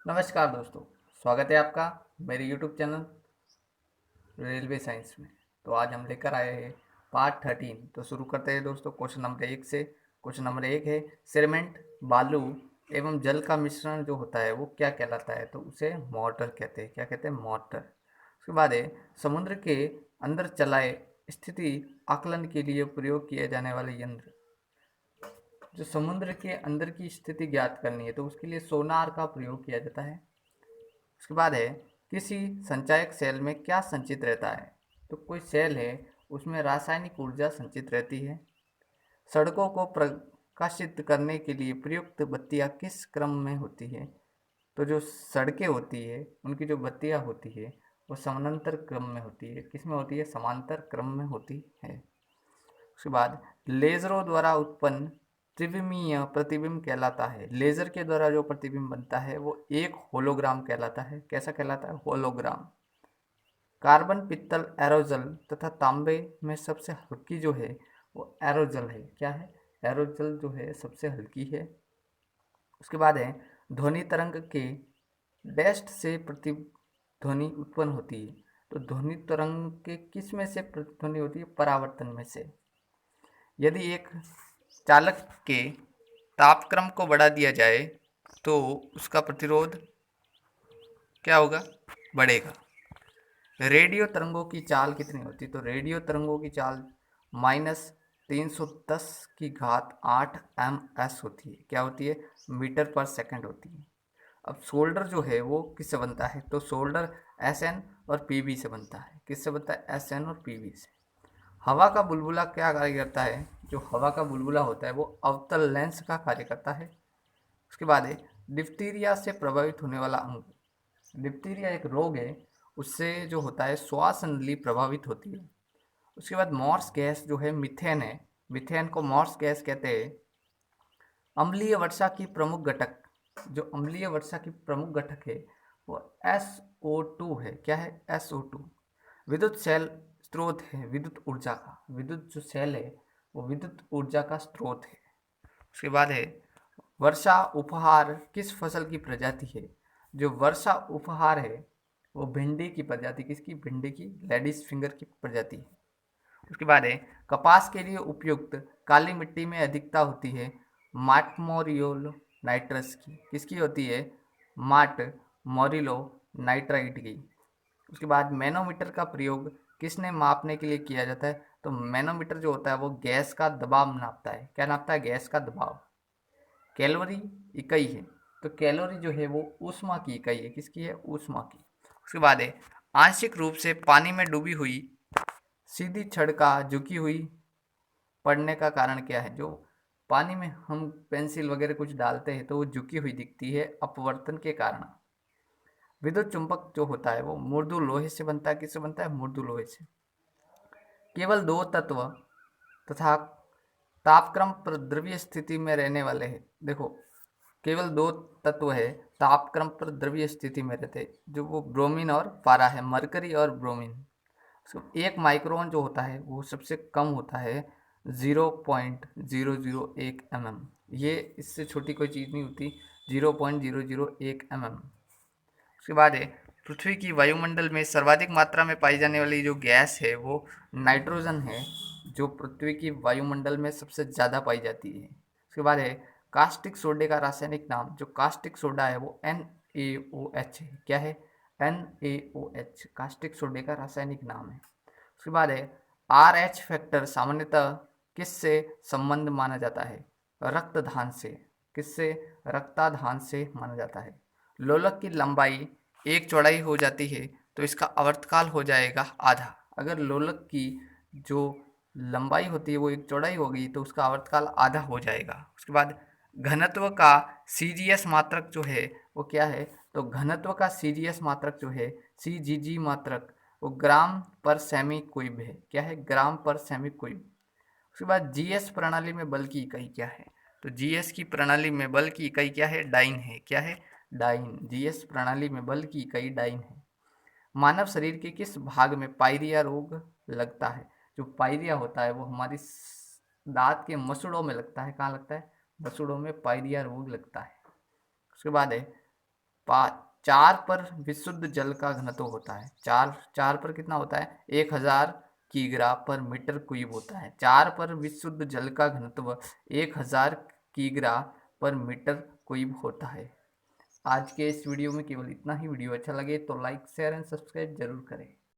नमस्कार दोस्तों, स्वागत है आपका मेरे यूट्यूब चैनल रेलवे साइंस में। तो आज हम लेकर आए हैं पार्ट 13। तो शुरू करते हैं दोस्तों क्वेश्चन नंबर 1 से। क्वेश्चन नंबर 1 है, सीमेंट, बालू एवं जल का मिश्रण जो होता है वो क्या कहलाता है? तो उसे मॉर्टर कहते हैं। क्या कहते हैं? मॉर्टर। उसके बाद है, समुद्र के अंदर चलाए स्थिति आकलन के लिए प्रयोग किए जाने वाले यंत्र। जो समुद्र के अंदर की स्थिति ज्ञात करनी है तो उसके लिए सोनार का प्रयोग किया जाता है। उसके बाद है, किसी संचायक सेल में क्या संचित रहता है? तो कोई सेल है, उसमें रासायनिक ऊर्जा संचित रहती है। सड़कों को प्रकाशित करने के लिए प्रयुक्त बत्तियां किस क्रम में होती है? तो जो सड़कें होती है उनकी जो बत्तियां होती है वो समानांतर क्रम में होती है। किस में होती है? समांतर क्रम में होती है। उसके बाद, लेजरों द्वारा उत्पन्न त्रिविमीय प्रतिबिंब कहलाता है। लेजर के द्वारा जो प्रतिबिंब बनता है वो एक होलोग्राम कहलाता है। कैसा कहलाता है? होलोग्राम। कार्बन, पित्तल, एरोजल तथा तांबे में सबसे हल्की जो है वो एरोजल है। क्या है? एरोजल जो है सबसे हल्की है। उसके बाद है, ध्वनि तरंग के डैस्ट से प्रतिध्वनि उत्पन्न होती है। तो ध्वनि तरंग के किस में से प्रतिध्वनि होती है? परावर्तन में से। यदि एक चालक के तापक्रम को बढ़ा दिया जाए तो उसका प्रतिरोध क्या होगा? बढ़ेगा। रेडियो तरंगों की चाल कितनी होती है? तो रेडियो तरंगों की चाल -310 की घात 8 ms होती है। क्या होती है? मीटर पर सेकंड होती है। अब सोल्डर जो है वो किससे बनता है? तो सोल्डर SN और PV से बनता है। किससे बनता है? SN और PV से। हवा का बुलबुला क्या कार्य करता है? जो हवा का बुलबुला होता है वो अवतल लेंस का कार्य करता है। उसके बाद है, डिप्थीरिया से प्रभावित होने वाला अंग। डिप्थीरिया एक रोग है, उससे जो होता है श्वास नली प्रभावित होती है। उसके बाद मॉर्स गैस जो है मीथेन है। मीथेन को मॉर्स गैस कहते हैं। अम्लीय वर्षा की प्रमुख घटक, जो अम्लीय वर्षा की प्रमुख घटक है वो SO2 है। क्या है? SO2। विद्युत सेल स्रोत है विद्युत ऊर्जा का। विद्युत जो सेल है वो विद्युत ऊर्जा का स्रोत है। उसके बाद है, वर्षा उपहार किस फसल की प्रजाति है? जो वर्षा उपहार है वो भिंडी की प्रजाति। किसकी? भिंडी की, लेडीज फिंगर की प्रजाति है। उसके बाद है, कपास के लिए उपयुक्त काली मिट्टी में अधिकता होती है मार्ट मोरियोलो नाइट्रस की। किसकी होती है? मार्ट मोरिलो नाइट्राइट की। उसके बाद, मैनोमीटर का प्रयोग किसने मापने के लिए किया जाता है? तो मैनोमीटर जो होता है वो गैस का दबाव नापता है। क्या नापता है? गैस का दबाव। कैलोरी इकाई है, तो कैलोरी जो है वो ऊष्मा की इकाई है। किसकी है? ऊष्मा की। उसके बाद है, आंशिक रूप से पानी में डूबी हुई सीधी छड़ का झुकी हुई पड़ने का कारण क्या है? जो पानी में हम पेंसिल वगैरह कुछ डालते हैं तो वो झुकी हुई दिखती है अपवर्तन के कारण। विद्युत चुंबक जो होता है वो मृदु लोहे से बनता है। किससे बनता है? मृदु लोहे से। केवल दो तत्व तथा तापक्रम पर द्रव्य स्थिति में रहने वाले हैं। देखो, केवल दो तत्व है तापक्रम पर द्रव्य स्थिति में रहते हैं, जो वो ब्रोमीन और पारा है, मरकरी और ब्रोमीन। एक माइक्रोन जो होता है वो सबसे कम होता है 0.001 mm। ये इससे छोटी कोई चीज़ नहीं होती, 0.001 mm। उसके बाद है, पृथ्वी की वायुमंडल में सर्वाधिक मात्रा में पाई जाने वाली जो गैस है वो नाइट्रोजन है, जो पृथ्वी की वायुमंडल में सबसे ज़्यादा पाई जाती है। उसके बाद है, कास्टिक सोडे का रासायनिक नाम। जो कास्टिक सोडा है वो NaOH है। क्या है? NaOH कास्टिक सोडे का रासायनिक नाम है। उसके बाद है, RH फैक्टर सामान्यतः किससे संबंध माना जाता है? रक्तदान से। किससे? रक्ताधान से माना जाता है। लोलक की लंबाई एक चौड़ाई हो जाती है तो इसका आवर्तकाल हो जाएगा आधा। अगर लोलक की जो लंबाई होती है वो एक चौड़ाई हो गई तो उसका आवर्तकाल आधा हो जाएगा। उसके बाद, घनत्व का CGS मात्रक जो है वो क्या है? तो घनत्व का CGS मात्रक जो है, CGG मात्रक, वो ग्राम पर सेमी क्यूब है। क्या है? ग्राम पर सेमी क्यूब। उसके बाद, GS प्रणाली में बल की इकाई क्या है? तो GS की प्रणाली में बल की इकाई क्या है? डाइन है। क्या है? डाइन। GS प्रणाली में बल की इकाई डाइन है। मानव शरीर के किस भाग में पायरिया रोग लगता है? जो पायरिया होता है वो हमारी दांत के मसूड़ों में लगता है। कहाँ लगता है? मसूड़ों में पायरिया रोग लगता है। उसके बाद है, 4 पर विशुद्ध जल का घनत्व होता है। 4 पर कितना होता है? 1000 किग्रा पर मीटर क्यूब होता है। 4 पर विशुद्ध जल का घनत्व 1000 किग्रा पर मीटर क्यूब होता है। आज के इस वीडियो में केवल इतना ही। वीडियो अच्छा लगे तो लाइक शेयर एंड सब्सक्राइब जरूर करें।